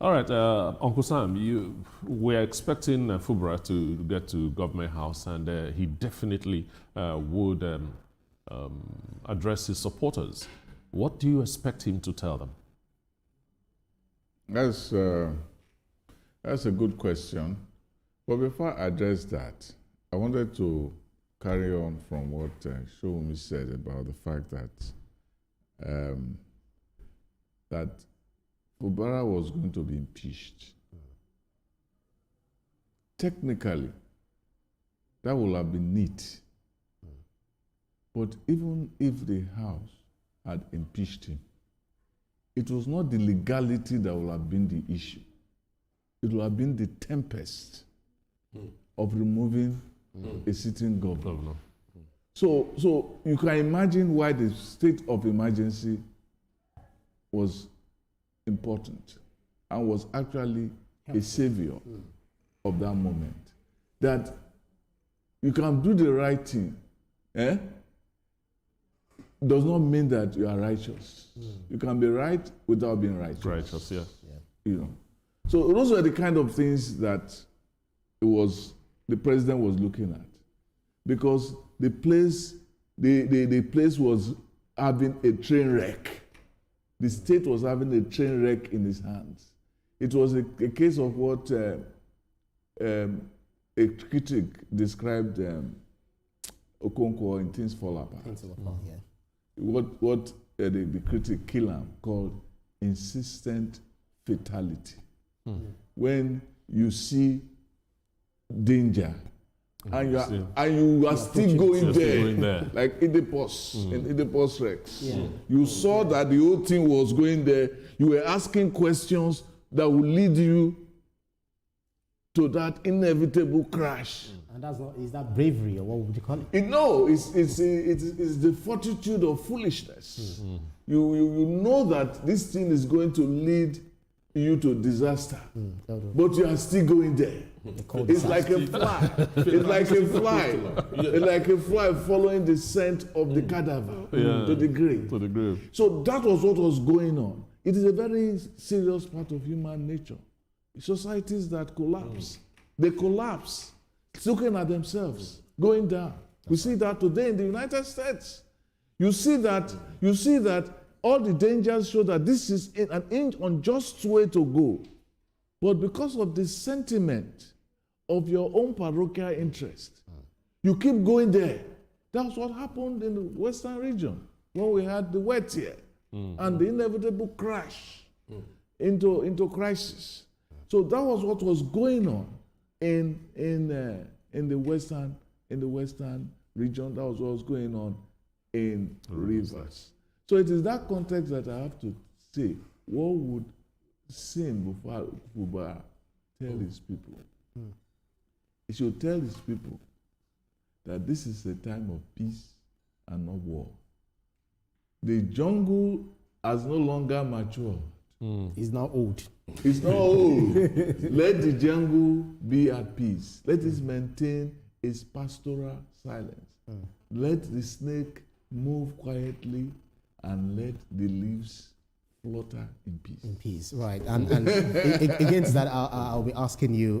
All right, Uncle Sam, we're expecting Fubara to get to Government House, and he definitely would address his supporters. What do you expect him to tell them? That's a good question. But before I address that, I wanted to carry on from what Showmi said about the fact that that Fubara was going to be impeached. Technically, that would have been neat. But even if the House had impeached him, it was not the legality that would have been the issue. It would have been the tempest of removing a sitting governor. So you can imagine why the state of emergency was important and was actually a savior of that moment. That you can do the right thing, does not mean that you are righteous. You can be right without being righteous. Righteous, yeah. You know. So those were the kind of things that the president was looking at, because the place was having a train wreck. The state was having a train wreck in his hands. It was a case of what a critic described Okonkwo in Things Fall Apart. Things Fall Apart, yeah. What the critic Killam called insistent fatality. When you see danger and you are still going there, like Oedipus in Oedipus Rex. You saw that the whole thing was going there. You were asking questions that would lead you to that inevitable crash. And is that bravery, or what would you call it? It's the fortitude of foolishness. You know that this thing is going to lead you to disaster, but you are still going there. It's like a fly. It's like a fly. It's like a fly following the scent of the cadaver to the grave. To the grave. So that was what was going on. It is a very serious part of human nature. Societies that collapse, they collapse, looking at themselves, going down. We see that today in the United States. You see that all the dangers show that this is an unjust way to go. But because of the sentiment of your own parochial interest, you keep going there. That's what happened in the Western region when we had the wet year and the inevitable crash into crisis. So that was what was going on in the Western region. That was what was going on in Rivers. So it is that context that I have to say, what would Sim Fubara tell his people? He should tell his people that this is a time of peace and not war. The jungle has no longer matured. It's not old. It's not old. Let the jungle be at peace. Let it maintain its pastoral silence. Let the snake move quietly and let the leaves flutter in peace. In peace, right. And against that, I'll be asking you,